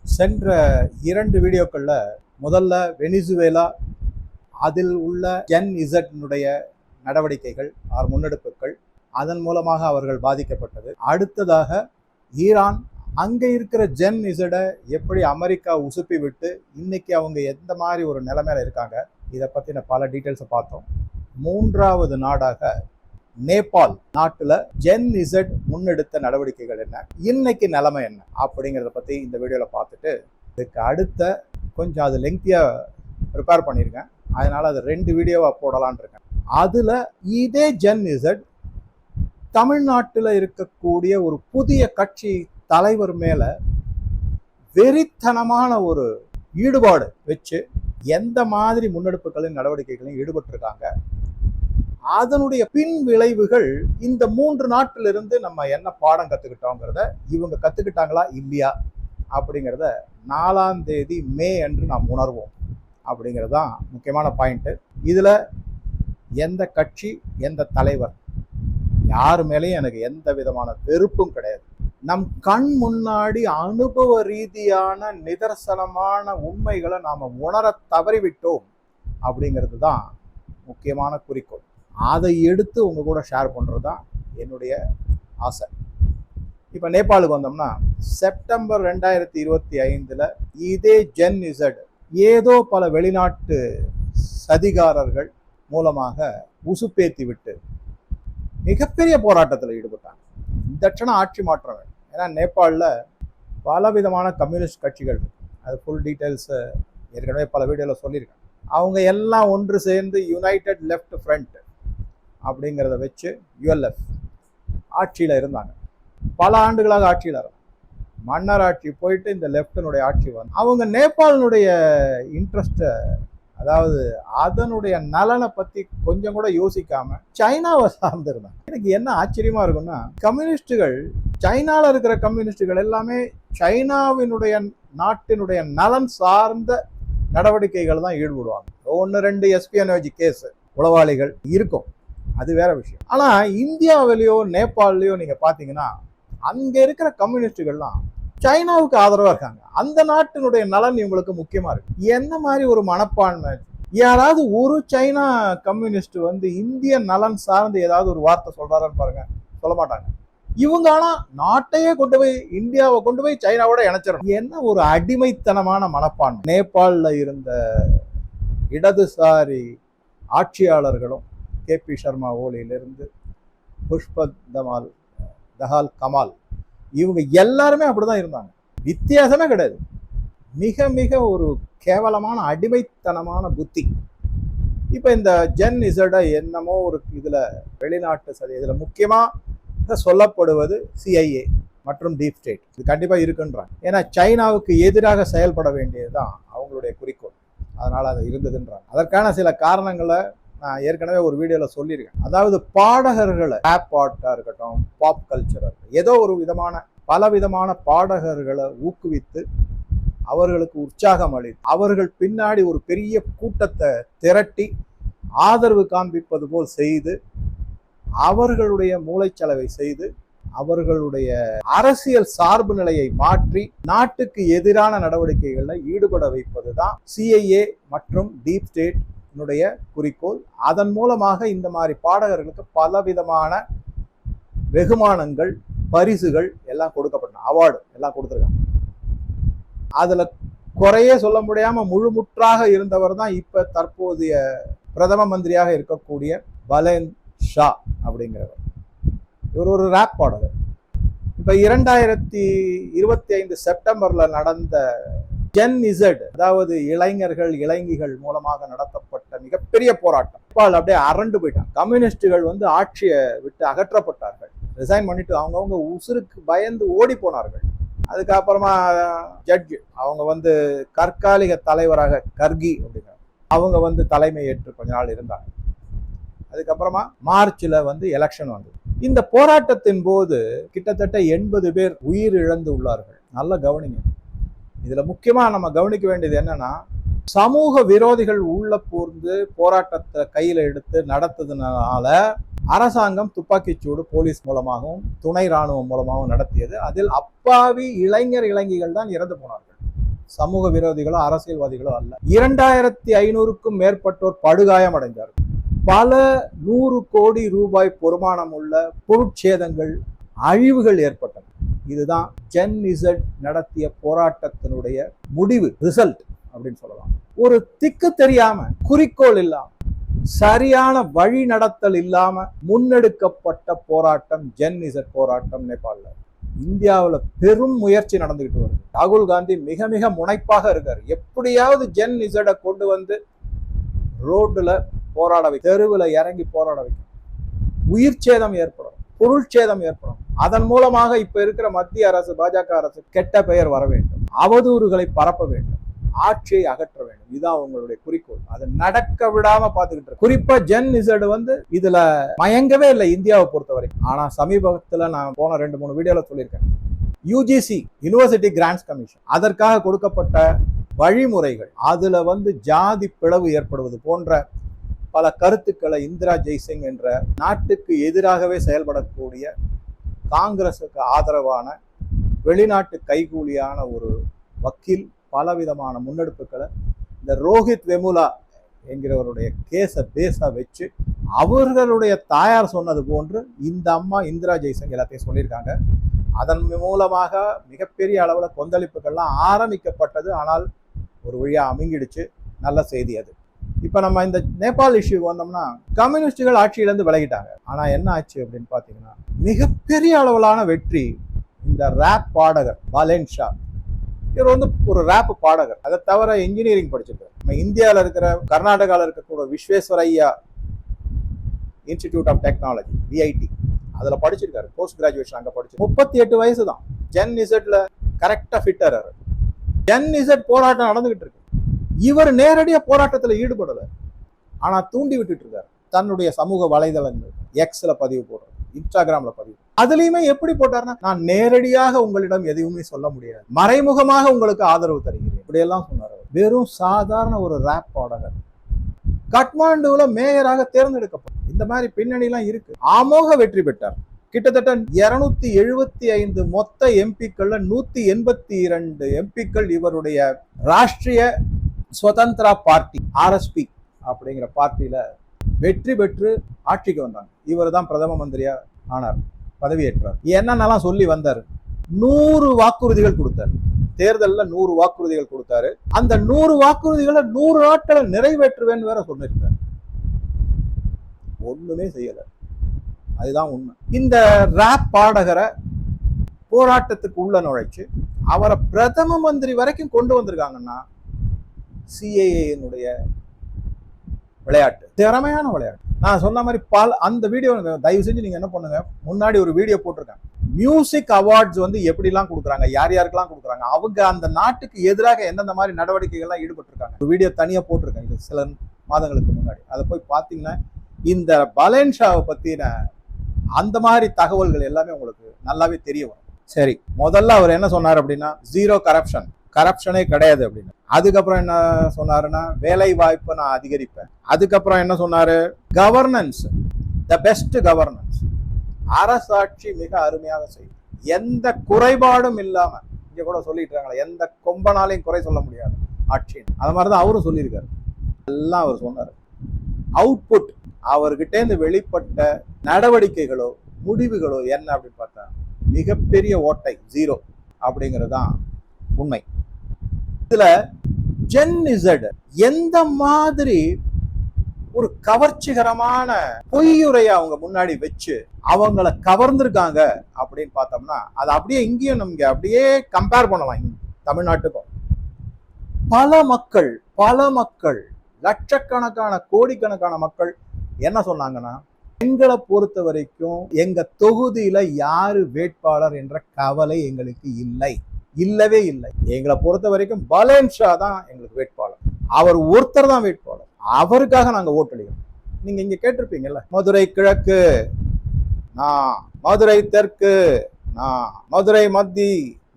சென்ற 2 வீடியோக்கள்ல முதல்ல வெனிசுவேலா அதில் உள்ள ஜென் இசட்னுடைய நடவடிக்கைகள் முன்னெடுப்புகள் அதன் மூலமாக அவர்கள் பாதிக்கப்பட்டது. அடுத்ததாக ஈரான் அங்கே இருக்கிற ஜென் இசடை எப்படி அமெரிக்கா உசுப்பி விட்டு இன்னைக்கு அவங்க எந்த மாதிரி ஒரு நிலைமையில இருக்காங்க, இதை பற்றின பல டீட்டெயில்ஸை பார்த்தோம். 3வது நாடாக நேபாள் நாட்டில் ஜென் இசட் முன்னெடுத்த நடவடிக்கைகள் என்ன, இன்னைக்கு நிலைமை என்ன அப்படிங்கிறத பற்றி இந்த வீடியோவில் பார்த்துட்டு, இதுக்கு அடுத்த கொஞ்சம் அது லெங்க்தியாக ப்ரிப்பேர் பண்ணியிருக்கேன், அதனால் அது 2 வீடியோவாக போடலான் இருக்கேன். அதில் இதே ஜென் இசட் தமிழ்நாட்டில் இருக்கக்கூடிய ஒரு புதிய கட்சி தலைவர் மேலே வெறித்தனமான ஒரு ஈடுபாடு வச்சு எந்த மாதிரி முன்னெடுப்புகளின் நடவடிக்கைகளையும் ஈடுபட்டிருக்காங்க, அதனுடைய பின் விளைவுகள் இந்த 3 நாட்டிலிருந்து நம்ம என்ன பாடம் கற்றுக்கிட்டோங்கிறத இவங்க கற்றுக்கிட்டாங்களா இல்லையா அப்படிங்கிறத 4ஆம் தேதி மே அன்று நாம் உணர்வோம் அப்படிங்கிறது தான் முக்கியமான பாயிண்ட்டு. இதில் எந்த கட்சி எந்த தலைவர் யார் மேலேயும் எனக்கு எந்த விதமான வெறுப்பும் கிடையாது. நம் கண் முன்னாடி அனுபவ ரீதியான நிதர்சனமான உண்மைகளை நாம் உணர தவறிவிட்டோம் அப்படிங்கிறது தான் முக்கியமான குறிக்கோள். அதை எடுத்து உங்கள் கூட ஷேர் பண்ணுறது தான் என்னுடைய ஆசை. இப்போ நேபாளுக்கு வந்தோம்னா செப்டம்பர் 2025 இதே ஜென் இசட் ஏதோ பல வெளிநாட்டு சதிகாரர்கள் மூலமாக உசுப்பேத்தி விட்டு மிகப்பெரிய போராட்டத்தில் ஈடுபட்டாங்க. இந்த க்ஷணம் ஆட்சி மாற்றம் வேண்டும். ஏன்னா நேபாளில் பலவிதமான கம்யூனிஸ்ட் கட்சிகள், அது ஃபுல் டீட்டெயில்ஸு ஏற்கனவே பல வீடியோவில் சொல்லியிருக்காங்க. அவங்க எல்லாம் ஒன்று சேர்ந்து யுனைடெட் லெஃப்ட் ஃப்ரண்ட் அப்படிங்கிறத வச்சு யுஎல்எஃப் ஆட்சியில் இருந்தாங்க. பல ஆண்டுகளாக ஆட்சியில் இருந்தாங்க. மன்னர் ஆட்சி போயிட்டு இந்த லெஃப்டினுடைய ஆட்சி வந்து அவங்க நேபாளினுடைய இன்ட்ரெஸ்ட்டை, அதாவது அதனுடைய நலனை பற்றி கொஞ்சம் கூட யோசிக்காம சைனாவை சார்ந்திருந்தாங்க. எனக்கு என்ன ஆச்சரியமா இருக்குன்னா, கம்யூனிஸ்டுகள் சைனாவில் இருக்கிற கம்யூனிஸ்டுகள் எல்லாமே சைனாவினுடைய நாட்டினுடைய நலன் சார்ந்த நடவடிக்கைகள் தான் ஈடுபடுவாங்க. 1-2 எஸ்பியனோஜி கேஸ் உளவாளிகள் இருக்கும், அது வேற விஷயம். ஆனால் இந்தியாவிலேயோ நேபாளிலேயோ நீங்கள் பார்த்தீங்கன்னா அங்கே இருக்கிற கம்யூனிஸ்டுகள்லாம் சைனாவுக்கு ஆதரவாக இருக்காங்க. அந்த நாட்டினுடைய நலன் இவங்களுக்கு முக்கியமாக இருக்கு. என்ன மாதிரி ஒரு மனப்பான்மை? யாராவது ஒரு சைனா கம்யூனிஸ்ட் வந்து இந்திய நலன் சார்ந்து ஏதாவது ஒரு வார்த்தை சொல்றாருன்னு பாருங்க, சொல்ல மாட்டாங்க. இவங்க ஆனால் நாட்டையே கொண்டு போய், இந்தியாவை கொண்டு போய் சைனாவோட இணைச்சிடணும். என்ன ஒரு அடிமைத்தனமான மனப்பான்மை! நேபாளில் இருந்த இடதுசாரி ஆட்சியாளர்களும் KP சர்மா ஓலியிலிருந்து புஷ்பத் தஹால் கமால், இவங்க எல்லாருமே அப்படிதான் இருந்தாங்க. வித்தியாசமே கிடையாது. மிக மிக ஒரு கேவலமான அடிமைத்தனமான புத்தி. இப்போ இந்த ஜென் இசடை என்னமோ ஒரு இதில் வெளிநாட்டு சதி, இதில் முக்கியமாக சொல்லப்படுவது CIA மற்றும் டீப் ஸ்டேட், இது கண்டிப்பாக இருக்குன்றாங்க. ஏன்னா சைனாவுக்கு எதிராக செயல்பட வேண்டியது தான் அவங்களுடைய குறிக்கோள். அதனால் அது இருந்ததுன்றாங்க. அதற்கான சில காரணங்களை நான் ஏற்கனவே ஒரு வீடியோவில் சொல்லியிருக்கேன். அதாவது பாடகர்களை, ரேப் ஆர்ட்டாக இருக்கட்டும், பாப் கல்ச்சராக இருக்கட்டும், ஏதோ ஒரு விதமான பலவிதமான பாடகர்களை ஊக்குவித்து அவர்களுக்கு உற்சாகம் அளித்து அவர்கள் பின்னாடி ஒரு பெரிய கூட்டத்தை திரட்டி ஆதரவு காண்பிப்பது போல் செய்து அவர்களுடைய மூளைச்சலவை செய்து அவர்களுடைய அரசியல் சார்பு நிலையை மாற்றி நாட்டுக்கு எதிரான நடவடிக்கைகளில் ஈடுபட வைப்பது தான் CIA மற்றும் டீப் ஸ்டேட் குறிக்கோள். அதன் மூலமாக இந்த மாதிரி பாடகர்களுக்கு பலவிதமான வெகுமானங்கள், பரிசுகள் எல்லாம் கொடுக்கப்பட்ட, அவார்டு எல்லாம் கொடுத்துருக்காங்க. அதுல குறையே சொல்ல முடியாம முழுமுற்றாக இருந்தவர் தான் இப்ப தற்போதைய பிரதம மந்திரியாக இருக்கக்கூடிய பலேன் ஷா அப்படிங்கிறவர். இவர் ஒரு ரேப் பாடகர். இப்ப 2025 செப்டம்பர்ல நடந்த ஜென் இசட், அதாவது இளைஞர்கள் இளைஞிகள் மூலமாக நடத்தப்பட்ட மிகப்பெரிய போராட்டம், அப்படியே அரண்டு போயிட்டாங்க. கம்யூனிஸ்டுகள் வந்து ஆட்சியை விட்டு அகற்றப்பட்டார்கள், ரிசைன் பண்ணிட்டு அவங்கவுங்க உசுருக்கு பயந்து ஓடி போனார்கள். அதுக்கப்புறமா ஜட்ஜ் அவங்க வந்து தற்காலிக தலைவராக கர்கி அப்படிங்கிற அவங்க வந்து தலைமை ஏற்று கொஞ்ச நாள் இருந்தாங்க. அதுக்கப்புறமா மார்ச்ல வந்து எலெக்ஷன் வந்தது. இந்த போராட்டத்தின் போது கிட்டத்தட்ட 80 பேர் உயிர் இழந்து உள்ளார்கள். நல்லா கவனிங்க. இதுல முக்கியமா நம்ம கவனிக்க வேண்டியது என்னன்னா, சமூக விரோதிகள் உள்ள பூர்ந்து போராட்டத்தை கையில எடுத்து நடத்ததுனால அரசாங்கம் துப்பாக்கிச்சூடு போலீஸ் மூலமாகவும் துணை ராணுவம் மூலமாகவும் நடத்தியது. அதில் அப்பாவி இளைஞர் இளைஞிகள் தான் இறந்து போனார்கள். சமூக விரோதிகளோ அரசியல்வாதிகளோ அல்ல. 2500க்கும் மேற்பட்டோர் படுகாயம் அடைந்தார்கள். பல 100 கோடி ரூபாய் பொறுமானம் உள்ள பொருட்சேதங்கள், அழிவுகள் ஏற்பட்டன. இதுதான் ஜென் இசட் நடத்திய போராட்டத்தினுடைய முடிவு, ரிசல்ட் அப்படின்னு சொல்லலாம். ஒரு திக்கு தெரியாம, குறிக்கோள் இல்லாம, சரியான வழி நடத்தல் இல்லாம முன்னெடுக்கப்பட்ட போராட்டம் ஜென் இசட் போராட்டம் நேபாளில. இந்தியாவில் பெரும் முயற்சி நடந்துகிட்டு வருது. ராகுல் காந்தி மிக மிக முனைப்பாக இருக்காரு. எப்படியாவது ஜென் இசட கொண்டு வந்து ரோடுல போராட வை, தெருவில் இறங்கி போராட வைக்கும். உயிர் சேதம் ஏற்படும், பொருட்சேதம் ஏற்படும். அதன் மூலமாக இப்ப இருக்கிற மத்திய அரசு, பாஜக அரசு கெட்ட பெயர் வர வேண்டும், அவதூறுகளை பரப்ப வேண்டும், ஆட்சியை அகற்ற வேண்டும். இதுதான் அவங்களுடைய குறிக்கோள். அதை நடக்க விடாம பாத்துக்கிட்டு இருக்கு. குறிப்பா ஜென் இசட் இதுல மயங்கவே இல்லை இந்தியாவை பொறுத்த வரைக்கும். ஆனா சமீபத்துல நான் போன 2-3 வீடியோல சொல்லியிருக்கேன், யுஜிசி யூனிவர்சிட்டி கிராண்ட்ஸ் கமிஷன் அதற்காக கொடுக்கப்பட்ட வழிமுறைகள், அதுல ஜாதி பிளவு ஏற்படுவது போன்ற பல கருத்துக்களை இந்திரா ஜெய்சிங் என்ற நாட்டுக்கு எதிராகவே செயல்படக்கூடிய, காங்கிரசுக்கு ஆதரவான, வெளிநாட்டு கைகூலியான ஒரு வக்கீல் பலவிதமான முன்னெடுப்புகளை இந்த ரோஹித் வெமுலா என்கிறவருடைய கேஸை பேஸா வச்சு அவர்களுடைய தாயார் சொன்னது போன்று இந்த அம்மா இந்திரா ஜெய்சிங் எல்லாத்தையும் சொல்லியிருக்காங்க. அதன் மூலமாக மிகப்பெரிய அளவில் கொந்தளிப்புகள்லாம் ஆரம்பிக்கப்பட்டது. ஆனால் ஒரு வழியா அமுங்கிடுச்சு. நல்ல செய்தி அது. இப்ப நம்ம இந்த நேபாள் இஷ்யூ வந்தோம்னா, கம்யூனிஸ்டுகள் ஆட்சியிலிருந்து விலகிட்டாங்க. ஆனா என்ன ஆச்சு அப்படின்னு பாத்தீங்கன்னா, மிகப்பெரிய அளவிலான வெற்றி இந்த ரேப் பாடகர் பாலேன் ஷா. இவர் ஒரு ரேப் பாடகர். அதை தவிர இன்ஜினியரிங் படிச்சிருக்காரு. நம்ம இந்தியாவில் இருக்கிற, கர்நாடகாவில் இருக்கக்கூடிய Visvesvaraya Institute of Technology, VIT, அதுல படிச்சிருக்காரு. போஸ்ட் கிராஜுவேஷன் அங்க படிச்சு. 38 வயசு தான். ஜென் இசட்ல கரெக்டா ஃபிட்டர். ஜென் இசட் போராட்டம் நடந்துகிட்டு இருக்கு. இவர் நேரடியா போராட்டத்துல ஈடுபடல, ஆனா தூண்டி விட்டுட்டு இருக்காரு. தன்னுடைய சமூக வலைதளங்கள், எக்ஸ்ல பதிவு போடுறாரு, இன்ஸ்டாகிராம்ல பதிவு. அதுலயுமே எப்படி போட்டாருன்னா, நான் நேரடியாக உங்களிடம் எதுவுமே சொல்ல முடியாது, மறைமுகமாக உங்களுக்கு ஆதரவு தருகிறேன், இப்படி எல்லாம் சொன்னார். வெறும் சாதாரண ஒரு ரேப் பாடகர் காட்மாண்டுல மேயராக தேர்ந்தெடுக்கப்படும். இந்த மாதிரி பின்னணி எல்லாம் இருக்கு. அமோக வெற்றி பெற்றார். கிட்டத்தட்ட 275 மொத்த எம்பிக்கள்ல 182 எம்பிக்கள் இவருடைய ராஷ்டிரிய சுதந்திரா பார்ட்டி, ஆர்எஸ்பி அப்படிங்கிற பார்ட்டியில வெற்றி பெற்று ஆட்சிக்கு வந்தாங்க. இவர் தான் பிரதம மந்திரியா ஆனார், பதவியேற்றார். என்னென்னலாம் சொல்லி வந்தாரு? 100 வாக்குறுதிகள் கொடுத்தாரு. தேர்தலில் 100 வாக்குறுதிகள் கொடுத்தாரு. அந்த 100 வாக்குறுதிகளை 100 நாட்களை நிறைவேற்றுவேன்னு வேற சொல்லியிருக்காரு. ஒண்ணுமே செய்யல. அதுதான் உண்மை. இந்த ராப் பாடகரை போராட்டத்துக்கு உள்ள நுழைச்சு அவரை பிரதம மந்திரி வரைக்கும் கொண்டு வந்திருக்காங்கன்னா, சிஏஏனுடைய விளையாட்டு, திறமையான விளையாட்டு. நான் சொன்ன மாதிரி அந்த வீடியோ தயவு செஞ்சு நீங்க என்ன பண்ணுங்க, முன்னாடி ஒரு வீடியோ போட்டிருக்காங்க. மியூசிக் அவார்ட்ஸ் எப்படிலாம் கொடுக்குறாங்க, யார் யாருக்கெல்லாம் கொடுக்குறாங்க, அவங்க அந்த நாட்டுக்கு எதிராக எந்தெந்த மாதிரி நடவடிக்கைகள்லாம் ஈடுபட்டிருக்காங்க. ஒரு வீடியோ தனியா போட்டிருக்காங்க, இது சில மாதங்களுக்கு முன்னாடி. அதை போய் பார்த்தீங்கன்னா இந்த பாலேன் ஷாவை பத்தின அந்த மாதிரி தகவல்கள் எல்லாமே உங்களுக்கு நல்லாவே தெரிய வரும். சரி, முதல்ல அவர் என்ன சொன்னார் அப்படின்னா, ஜீரோ கரப்ஷன், கரப்ஷனே கிடையாது அப்படின்னு. அதுக்கப்புறம் என்ன சொன்னாருன்னா, வேலை வாய்ப்பை நான் அதிகரிப்பேன். அதுக்கப்புறம் என்ன சொன்னாரு, கவர்னன்ஸ், த பெஸ்ட் கவர்னன்ஸ், அரசாட்சி மிக அருமையாக செய்யும், எந்த குறைபாடும் இல்லாம. இங்க கூட சொல்லிட்டு இருக்காங்களா, எந்த கொம்பனாலையும் குறை சொல்ல முடியாது ஆட்சி. அது மாதிரிதான் அவரும் சொல்லியிருக்காரு. எல்லாம் அவர் சொன்னாரு. அவுட்புட், அவர்கிட்ட இருந்து வெளிப்பட்ட நடவடிக்கைகளோ முடிவுகளோ என்ன அப்படின்னு பார்த்தா மிகப்பெரிய ஓட்டை, ஜீரோ அப்படிங்கிறது தான் உண்மை. இதுல ஜென் இசட் எந்த மாதிரி ஒரு கவர்ச்சிகரமான பொய்யுரையை அவங்க முன்னாடி வச்சு அவங்கள கவர்ந்திருக்காங்க அப்படின்னு பார்த்தோம்னா, அது அப்படியே இங்கேயும் நமக்கு அப்படியே கம்பேர் பண்ணலாம். தமிழ்நாட்டுக்கும் பல மக்கள் லட்சக்கணக்கான கோடிக்கணக்கான மக்கள் என்ன சொன்னாங்கன்னா, எங்களை பொறுத்த வரைக்கும் எங்க தொகுதியில யாரு வேட்பாளர் என்ற கவலை எங்களுக்கு இல்லவே இல்லை. எங்களை பொறுத்த வரைக்கும் பாலேன் ஷா தான் எங்களுக்கு வேட்பாளர், அவர் ஒருத்தர் தான் வேட்பாளர், அவருக்காக நாங்க ஓட்டளிக்கிறோம். நீங்க இங்க கேட்டிருப்பீங்கல்ல, மதுரை கிழக்கு நான், மதுரை தெற்கு நான், மதுரை மத்தி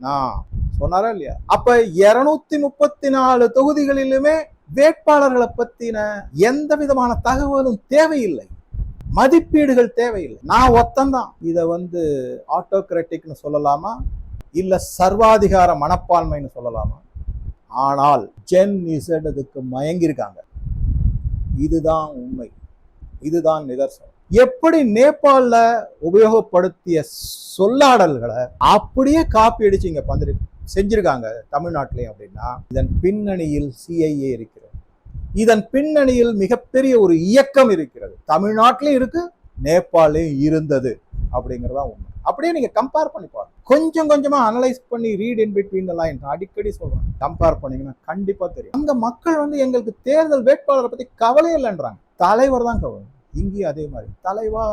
நான் சொன்னாரா இல்லையா? அப்ப 234 தொகுதிகளிலுமே வேட்பாளர்களை பத்தின எந்த விதமான தகவலும் தேவையில்லை, மதிப்பீடுகள் தேவையில்லை. நான் ஒத்தந்தான். இதை ஆட்டோகிராட்டிக்னு சொல்லலாமா, இல்ல சர்வாதிகார மனப்பான்மைன்னு சொல்லலாமா? ஆனால் ஜென் இசட் அதுக்கு மயங்கியிருக்காங்க. இதுதான் உண்மை, இதுதான் நிதர்சனம். எப்படி நேபாள உபயோகப்படுத்திய சொல்லாடல்களை அப்படியே காப்பி அடிச்சு இங்க செஞ்சிருக்காங்க தமிழ்நாட்டிலையும் அப்படின்னா, இதன் பின்னணியில் சிஐஏ இருக்கிறது. இதன் பின்னணியில் மிகப்பெரிய ஒரு இயக்கம் இருக்கிறது. தமிழ்நாட்டிலையும் இருக்கு, நேபாளையும் இருந்தது அப்படிங்கிறதா உண்மை. அப்படியே நீங்க கம்பேர் பண்ணி பாருங்க, கொஞ்சம் கொஞ்சமா அனலைஸ் பண்ணி read in between the lines அடிக்கடி சொல்றேன். கம்பேர் பண்ணீங்கன்னா கண்டிப்பா தெரியும். அங்க மக்கள் எங்களுக்கு தேர்தல் வேட்பாளரை பத்தி கவலையே இல்லைன்றாங்க, தலைவர் தான் கவலை. இங்கேயும் அதே மாதிரி தலைவா.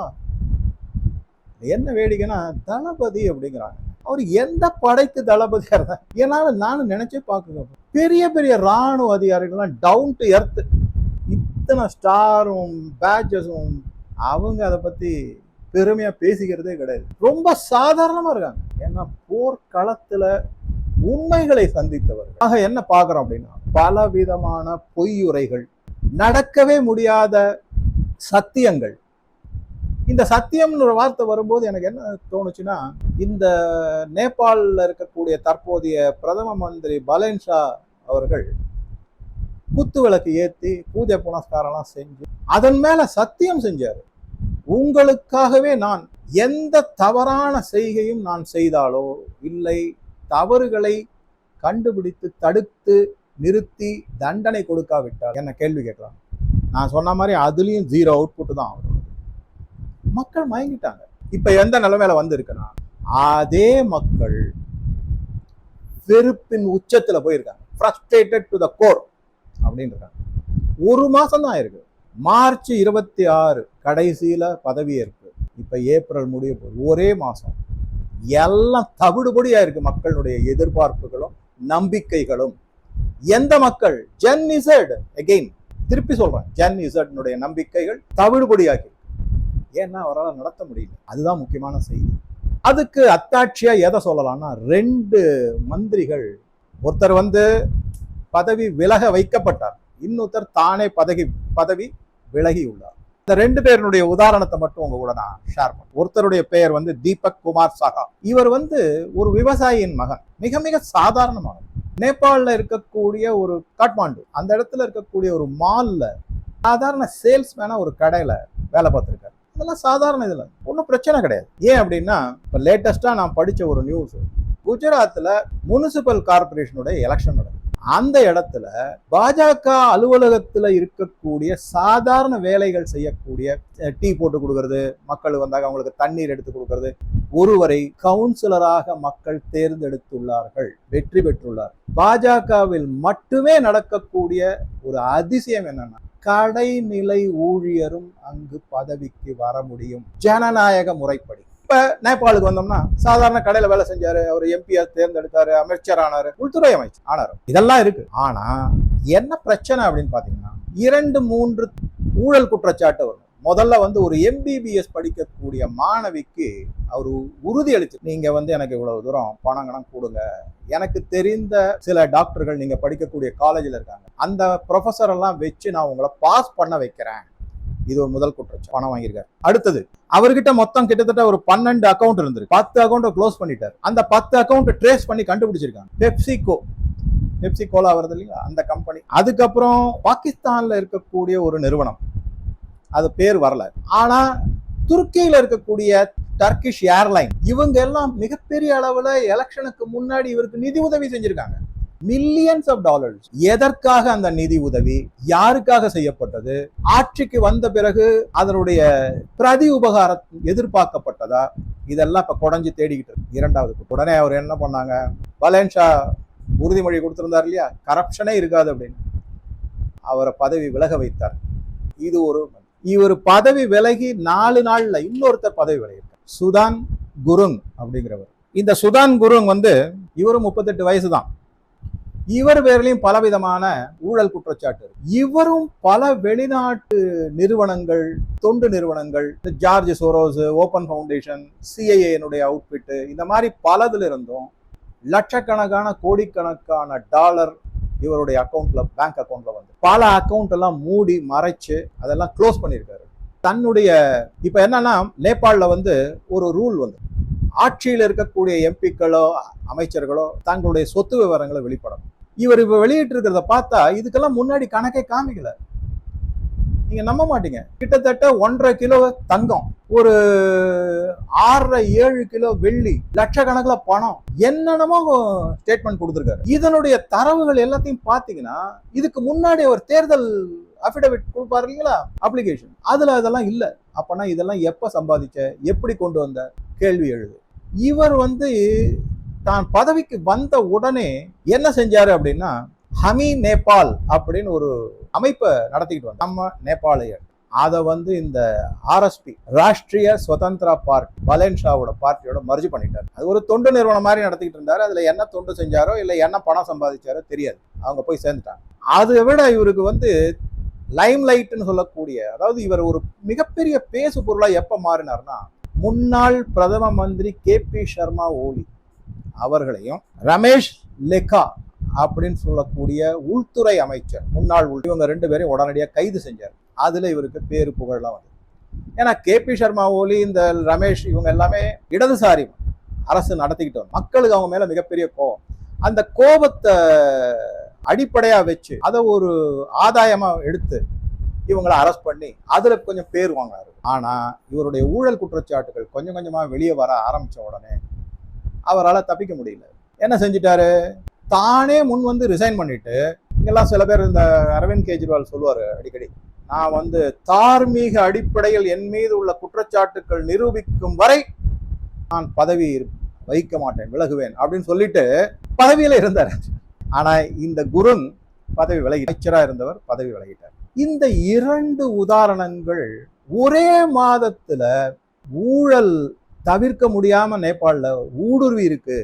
என்ன வேடிக்கைன்னா தளபதி அப்படிங்கிறாங்க. அவர் எந்த படைக்கு தளபதியா இருந்தார்? ஏன்னா நானும் நினைச்சே பார்க்க, பெரிய பெரிய ராணுவ அதிகாரிகள்லாம் டவுன் டு எர்த், இத்தனை ஸ்டாரும் பேட்சஸும் அவங்க அதை பத்தி பெருமையா பேசிக்கிறதே கிடையாது. ரொம்ப சாதாரணமா இருக்காங்க. ஏன்னா போர்க்களத்துல உண்மைகளை சந்தித்தவர்கள். ஆக என்ன பார்க்கிறோம் அப்படின்னா, பல விதமான பொய்யுரைகள், நடக்கவே முடியாத சத்தியங்கள். இந்த சத்தியம்னு ஒரு வார்த்தை வரும்போது எனக்கு என்ன தோணுச்சுன்னா, இந்த நேபாளில் இருக்கக்கூடிய தற்போதைய பிரதம மந்திரி பலேன்ஷா அவர்கள் குத்து விளக்கு ஏற்றி பூஜை புனஸ்காரம்லாம் செஞ்சு அதன் மேல சத்தியம் செஞ்சாரு. உங்களுக்காகவே நான் எந்த தவறான செய்கையும் நான் செய்தாலோ இல்லை தவறுகளை கண்டுபிடித்து தடுத்து நிறுத்தி தண்டனை கொடுக்காவிட்டால் என்ன கேள்வி கேட்கலாம். நான் சொன்ன மாதிரி அதுலயும் 0 அவுட்புட் தான் அவரோட. மக்கள் மயங்கிட்டாங்க. இப்ப எந்த நிலைமையில இருக்குன்னா, அதே மக்கள் வெறுப்பின் உச்சத்துல போயிருக்காங்க. ஃப்ரஸ்ட்ரேட்டட் டு த கோர் அப்படின்னு இருக்காங்க. ஒரு மாசம் தான் இருக்கு. மார்ச் 26 கடைசியில பதவியேற்பு. இப்ப ஏப்ரல் முடிய போகுது. ஒரே மாசம் எல்லாம் தவிடுபடியா இருக்கு. மக்களுடைய எதிர்பார்ப்புகளும் நம்பிக்கைகளும். எந்த மக்கள்? ஜென் இசட், அகெயின் திருப்பி சொல்றேன், ஜென் இசட்னுடைய நம்பிக்கைகள் தவிடுபடியாகி, ஏன்னா அவரால் நடத்த முடியல. அதுதான் முக்கியமான செய்தி. அதுக்கு அத்தாட்சியா எதை சொல்லலாம்னா, 2 மந்திரிகள், ஒருத்தர் பதவி விலக வைக்கப்பட்டார், இன்னொருத்தர் தானே பதவி விலகி உள்ளார். இந்த 2 பேருடைய உதாரணத்தை மட்டும் உங்க கூட நான் ஷேர் பண்ணேன். ஒருத்தருடைய பெயர் தீபக் குமார் சஹா. இவர் ஒரு விவசாயியின் மகன், மிக மிக சாதாரணமான. நேபாளில் இருக்கக்கூடிய ஒரு காட்மாண்டு அந்த இடத்துல இருக்கக்கூடிய ஒரு மால்ல சாதாரண சேல்ஸ்மேனா ஒரு கடையில வேலை பார்த்திருக்காரு. அதெல்லாம் சாதாரண, இதுல ஒன்றும் பிரச்சனை கிடையாது. ஏன் அப்படின்னா, இப்போ லேட்டஸ்டா நான் படிச்ச ஒரு நியூஸ், குஜராத்ல முனிசிபல் கார்பரேஷனுடைய எலெக்ஷன் நடக்குது. அந்த இடத்துல பாஜக அலுவலகத்துல இருக்கக்கூடிய சாதாரண வேலைகள் செய்யக்கூடிய, டீ போட்டு கொடுக்கறது, மக்கள் வந்தாங்க அவங்களுக்கு தண்ணீர் எடுத்து கொடுக்கறது, ஒருவரை கவுன்சிலராக மக்கள் தேர்ந்தெடுத்துள்ளார்கள், வெற்றி பெற்றுள்ளார். பாஜகவில் மட்டுமே நடக்கக்கூடிய ஒரு அதிசயம் என்னன்னா, கடைநிலை ஊழியரும் அங்கு பதவிக்கு வர முடியும் ஜனநாயக முறைப்படி. இப்ப நேபாளுக்கு வந்தோம்னா, சாதாரண கடையில வேலை செஞ்சாரு, அவர் எம்பியா தேர்ந்தெடுத்தாரு, அமைச்சர் ஆனாரு, உள்துறை அமைச்சர் ஆனாரு, இதெல்லாம் இருக்கு. ஆனா என்ன பிரச்சனை அப்படின்னு பாத்தீங்கன்னா, 2-3 ஊழல் குற்றச்சாட்டு வரும். முதல்ல ஒரு எம்பிபிஎஸ் படிக்கக்கூடிய மாணவிக்கு அவர் உறுதி அளிச்சு, நீங்க எனக்கு இவ்வளவு தூரம் பணம் கொடுங்க, எனக்கு தெரிந்த சில டாக்டர்கள் நீங்க படிக்கக்கூடிய காலேஜில் இருக்காங்க, அந்த ப்ரொஃபஸர் எல்லாம் வச்சு நான் உங்களை பாஸ் பண்ண வைக்கிறேன். இது ஒரு முதல் குற்றச்சாட்டு. பணம் வாங்கியிருக்காரு. அடுத்தது, அவர்கிட்ட மொத்தம் கிட்டத்தட்ட ஒரு 12 அக்கௌண்ட் இருந்திருக்கு. 10 அக்கௌண்ட் க்ளோஸ் பண்ணிட்டாரு. அந்த 10 அக்கௌண்ட் ட்ரேஸ் பண்ணி கண்டுபிடிச்சிருக்காங்க. பெப்சிகோலா வருது இல்லைங்களா, அந்த கம்பெனி. அதுக்கப்புறம் பாகிஸ்தான்ல இருக்கக்கூடிய ஒரு நிறுவனம், அது பேர் வரல, ஆனா துருக்கியில இருக்கக்கூடிய டர்கிஷ் ஏர்லைன், இவங்க எல்லாம் மிகப்பெரிய அளவுல எலெக்ஷனுக்கு முன்னாடி இவருக்கு நிதி உதவி செஞ்சிருக்காங்க. Millions of dollars. எதற்காக அந்த நிதி உதவி, யாருக்காக செய்யப்பட்டது, ஆட்சிக்கு வந்த பிறகு அதனுடைய பிரதி உபகாரம் எதிர்பார்க்கப்பட்டதா, இதெல்லாம் இப்ப குறைஞ்சு தேடிக்கிட்டு இருக்கு. 2வது உடனே அவர் என்ன பண்ணாங்க, பலேன்ஷா உறுதிமொழி கொடுத்திருந்தார் இல்லையா, கரப்ஷனே இருக்காது அப்படின்னு, அவரை பதவி விலக வைத்தார். இது இவர் பதவி விலகி 4 நாள்ல இன்னொருத்தர் பதவி விலகிட்டார், சுதான் குருங் அப்படிங்கிறவர். இந்த சுதான் குருங் இவரும் 38 வயசு தான். இவர் பேர்லயும் பலவிதமான ஊழல் குற்றச்சாட்டு. இவரும் பல வெளிநாட்டு நிறுவனங்கள், தொண்டு நிறுவனங்கள், ஜார்ஜ் சோரோஸ், ஓபன் ஃபவுண்டேஷன், சிஐஏனுடைய அவுட்பிட், இந்த மாதிரி பலதுல இருந்தும் லட்சக்கணக்கான கோடிக்கணக்கான டாலர் இவருடைய அக்கௌண்ட்ல, பேங்க் அக்கௌண்ட்ல பல அக்கௌண்ட் எல்லாம் மூடி மறைச்சு அதெல்லாம் க்ளோஸ் பண்ணியிருக்காரு. தன்னுடைய இப்ப என்னன்னா, நேபாளில் ஒரு ரூல் ஆட்சியில் இருக்கக்கூடிய எம்பிக்களோ அமைச்சர்களோ தங்களுடைய சொத்து விவரங்களை வெளிப்படணும். இவர் இப்ப வெளியிட்டு இருக்கிறத பார்த்தா இதுக்கெல்லாம் முன்னாடி கணக்கே காமிக்கல. நீங்க நம்ப மாட்டீங்க. கிட்டத்தட்ட 1.5 கிலோ தங்கம், ஒரு 6.5-7 கிலோ வெள்ளி, லட்சக்கணக்கில் பணம், என்னென்னமோ ஸ்டேட்மெண்ட் கொடுத்திருக்காரு. இதனுடைய தரவுகள் எல்லாத்தையும் பாத்தீங்கன்னா இதுக்கு முன்னாடி ஒரு தேர்தல் அபிடவிட் கொடுப்பாரு இல்லைங்களா, அப்ளிகேஷன், அதுல அதெல்லாம் இல்ல. அப்பனா இதெல்லாம் எப்ப சம்பாதிச்ச, எப்படி கொண்டு வந்த கேள்வி எழுது. இவர் தான் பதவிக்கு வந்த உடனே என்ன செஞ்சாரு அப்படின்னா, ஹமி நேபாள் அப்படின்னு ஒரு அமைப்பை நடத்திக்கிட்டு வந்த நம்ம நேபாளியர். அதை இந்த ஆர்எஸ்பி, ராஷ்டிரிய சுதந்திரா பார்ட்டி, பலேன்ஷாவோட பார்ட்டியோட மர்ஜ் பண்ணிட்டார். அது ஒரு தொண்டு நிறுவனம் மாதிரி நடத்திக்கிட்டு இருந்தாரு. அதுல என்ன தொண்டு செஞ்சாரோ இல்ல என்ன பணம் சம்பாதிச்சாரோ தெரியாது. அவங்க போய் சேர்ந்துட்டாங்க. அதை விட இவருக்கு லைம் லைட்னு சொல்லக்கூடிய, அதாவது இவர் ஒரு மிகப்பெரிய பேசு பொருளா எப்ப மாறினார்னா, முன்னாள் பிரதம மந்திரி KP சர்மா ஓலி அவர்களையும் ரமேஷ் லெக்கா அப்படின்னு சொல்லக்கூடிய உள்துறை அமைச்சர், முன்னாள் இவங்க 2 பேரையும் உடனடியாக கைது செஞ்சார். அதுல இவருக்கு பேரு புகழெல்லாம் வந்து. ஏன்னா KP சர்மா ஓலி, இந்த ரமேஷ், இவங்க எல்லாமே இடதுசாரி அரசு நடத்திக்கிட்டு வரும். மக்களுக்கு அவங்க மேல மிகப்பெரிய கோபம். அந்த கோபத்தை அடிப்படையா வச்சு அதை ஒரு ஆதாயமா எடுத்து இவங்களை அரெஸ்ட் பண்ணி அதுல கொஞ்சம் பேர் வாங்கினாரு. ஆனா இவருடைய ஊழல் குற்றச்சாட்டுகள் கொஞ்சம் கொஞ்சமா வெளியே வர ஆரம்பிச்ச உடனே அவரால் தப்பிக்க முடியல. என்ன செஞ்சிட்டாரு, தானே முன் ரிசைன் பண்ணிட்டு, இங்கெல்லாம் சில பேர் இந்த அரவிந்த் கெஜ்ரிவால் சொல்லுவாரு அடிக்கடி, நான் தார்மீக அடிப்படையில் என் மீது உள்ள குற்றச்சாட்டுகள் நிரூபிக்கும் வரை நான் பதவி வகிக்க மாட்டேன், விலகுவேன் அப்படின்னு சொல்லிட்டு பதவியில இருந்தார். ஆனா இந்த குருங் பதவி விலகி, அமைச்சரா இருந்தவர் பதவி விலகிட்டார். இந்த 2 உதாரணங்கள் ஒரே மாதத்துல ஊழல் தவிர்க்க முடியாம நேபாளல ஊடுருவி இருக்கு.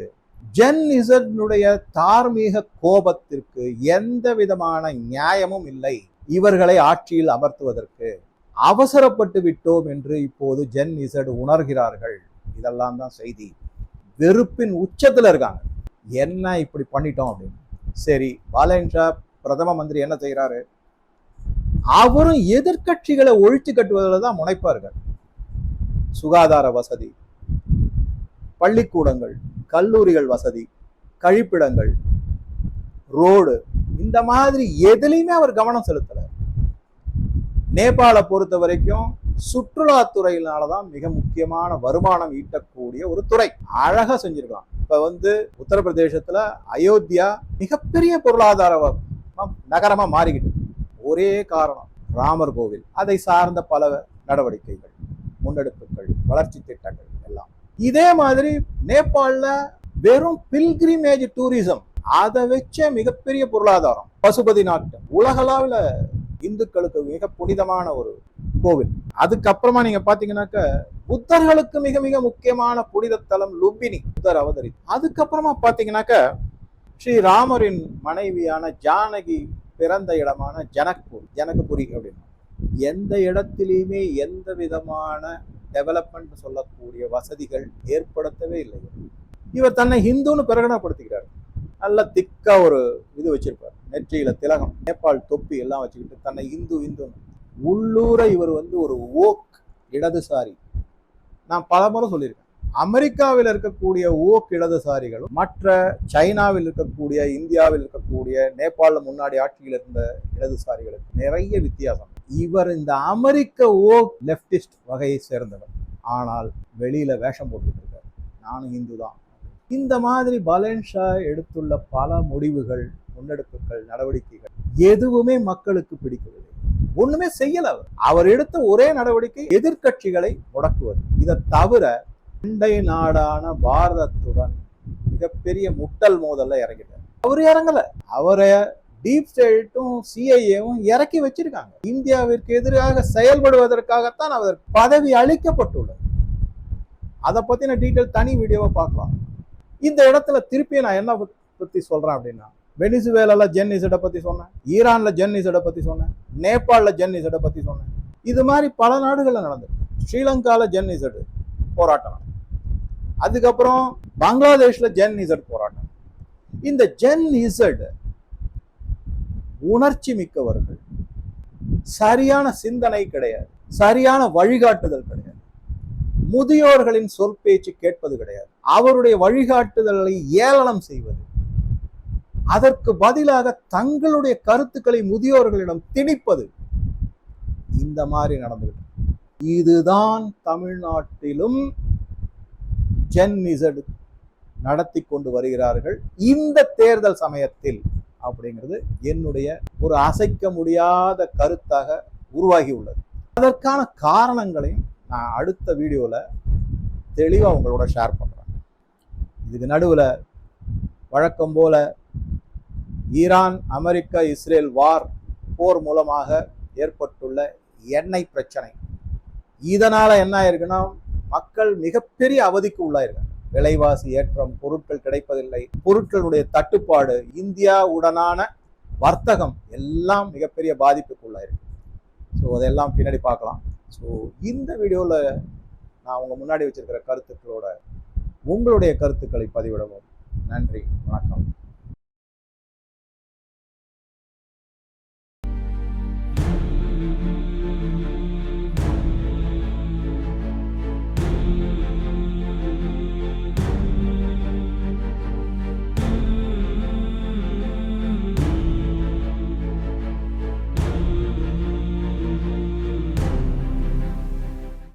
ஜென் இசட்னுடைய தார்மீக கோபத்திற்கு எந்த விதமான நியாயமும் இல்லை. இவர்களை ஆட்சியில் அமர்த்துவதற்கு அவசரப்பட்டு விட்டோம் என்று இப்போது ஜென் இசட் உணர்கிறார்கள். இதெல்லாம் தான் செய்தி. வெறுப்பின் உச்சத்துல இருக்காங்க. என்ன இப்படி பண்ணிட்டோம் அப்படின்னு. சரி, பாலேன்ஷா பிரதம மந்திரி என்ன செய்யறாரு, அவரும் எதிர்கட்சிகளை ஒழிச்சு கட்டுவதில் தான் முனைப்பார்கள். சுகாதார வசதி, பள்ளிக்கூடங்கள், கல்லூரிகள் வசதி, கழிப்பிடங்கள், ரோடு, இந்த மாதிரி எதுலையுமே அவர் கவனம் செலுத்தல. நேபாளை பொறுத்த வரைக்கும் சுற்றுலாத்துறையினாலதான் மிக முக்கியமான வருமானம் ஈட்டக்கூடிய ஒரு துறை. அழகா செஞ்சிருக்கலாம். இப்ப உத்தரப்பிரதேசத்துல அயோத்தியா மிகப்பெரிய பொருளாதார நகரமா மாறிக்கிட்டு, ஒரே காரணம் ராமர் கோவில், அதை சார்ந்த பல நடவடிக்கைகள், முன்னெடுப்புகள், வளர்ச்சி திட்டங்கள் எல்லாம். இதே மாதிரி நேபாளல வெறும் பில்கிரிமேஜ் டூரிசம், அதை வச்ச மிகப்பெரிய பொருளாதாரம். பசுபதிநாத் உலகளவில் இந்துக்களுக்கு மிக புனிதமான ஒரு கோவில். அதுக்கப்புறமா நீங்க பாத்தீங்கன்னாக்க புத்தர்களுக்கு மிக மிக முக்கியமான புனித தலம் லும்பினி, புத்தர் அவதரி. அதுக்கப்புறமா பாத்தீங்கன்னாக்க ஸ்ரீராமரின் மனைவியான ஜானகி பிறந்த இடமான ஜனகபுரி அப்படின்னு. எந்த இடத்திலையுமே எந்த விதமான டெவலப்மெண்ட் சொல்லக்கூடிய வசதிகள் ஏற்படுத்தவே இல்லை. இவர் தன்னை ஹிந்துன்னு பிரகடனப்படுத்திக்கிறார். நல்ல திக்கா ஒரு இது வச்சிருப்பார், நெற்றியில திலகம், நேபாள் தொப்பி எல்லாம் வச்சுக்கிட்டு தன்னை இந்து உள்ளூர இவர் ஒரு ஓக் இடதுசாரி. நான் பல முறை சொல்லியிருக்கேன், அமெரிக்காவில் இருக்கக்கூடிய ஓக் இடதுசாரிகளும் மற்ற சைனாவில் இருக்கக்கூடிய, இந்தியாவில் இருக்கக்கூடிய, நேபாள முன்னாடி ஆட்சியில் இருந்த இடதுசாரிகளுக்கு நிறைய வித்தியாசம். இவர் இந்த அமெரிக்க ஓக் லெப்டிஸ்ட் வகையை சேர்ந்தவர். ஆனால் வெளியில வேஷம் போட்டுட்டு இருக்காரு, நானும் இந்து தான். இந்த மாதிரி பாலேன்ஷா எடுத்துள்ள பல முடிவுகள், முன்னெடுப்புகள், நடவடிக்கைகள் எதுவுமே மக்களுக்கு பிடிக்கவில்லை. ஒண்ணுமே செய்யல. அவர் எடுத்த ஒரே நடவடிக்கை எதிர்கட்சிகளை முடக்குவது. இதை தவிர அண்டை நாடான பாரதத்துடன் மிகப்பெரிய முட்டல் மோதல்ல இறங்கிட்டார். அவரு இறங்கல, அவரை டீப் ஸ்டேட்டும் சிஐஏவும் இறக்கி வச்சிருக்காங்க. இந்தியாவிற்கு எதிராக செயல்படுவதற்காகத்தான் அவர் பதவி அளிக்கப்பட்டுள்ளது. அதை பத்தின டீட்டெயில் தனி வீடியோவை பார்க்கலாம். இந்த இடத்துல திருப்பி நான் என்ன பத்தி சொல்றேன் அப்படின்னா, வெனிசுவேலால ஜென் இசட்டை பத்தி சொன்னேன், ஈரான்ல ஜென் இசட்டை பத்தி சொன்னேன், நேபாளல ஜென் இசட்டை பத்தி சொன்னேன். இது மாதிரி பல நாடுகள்ல நடந்தது. ஸ்ரீலங்கால ஜென் இசட் போராட்டம், அதுக்கப்புறம் பங்களாதேஷ்ல ஜென் இசட் போராட்டம். இந்த ஜென் இசட் உணர்ச்சி மிக்கவர்கள், சரியான சிந்தனை கிடையாது, சரியான வழிகாட்டுதல் கிடையாது, முதியோர்களின் சொல் பேச்சு கேட்பது கிடையாது, அவருடைய வழிகாட்டுதலை ஏளனம் செய்வது, அதற்கு பதிலாக தங்களுடைய கருத்துக்களை முதியோர்களிடம் திணிப்பது, இந்த மாதிரி நடந்துகிட்டு. இதுதான் தமிழ்நாட்டிலும் ஜென் இசட் நடத்தி கொண்டு வருகிறார்கள் இந்த தேர்தல் சமயத்தில் அப்படிங்கிறது என்னுடைய ஒரு அசைக்க முடியாத கருத்தாக உருவாகி உள்ளது. அதற்கான காரணங்களையும் நான் அடுத்த வீடியோல தெளிவா உங்களோட ஷேர் பண்றேன். இதுக்கு நடுவுல வழக்கம் போல ஈரான் அமெரிக்கா இஸ்ரேல் போர் மூலமாக ஏற்பட்டுள்ள எண்ணெய் பிரச்சனை, இதனால என்ன ஆயிருக்குன்னா மக்கள் மிகப்பெரிய அவதிக்கு உள்ளாயிருக்காங்க. விலைவாசி ஏற்றம், பொருட்கள் கிடைப்பதில்லை, பொருட்களுடைய தட்டுப்பாடு, இந்தியாவுடனான வர்த்தகம் எல்லாம் மிகப்பெரிய பாதிப்புக்கு உள்ளாயிருக்கு. ஸோ அதெல்லாம் பின்னாடி பார்க்கலாம். ஸோ இந்த வீடியோவில் நான் உங்கள் முன்னாடி வச்சிருக்கிற கருத்துக்களோட உங்களுடைய கருத்துக்களை பதிவிடவும். நன்றி, வணக்கம்.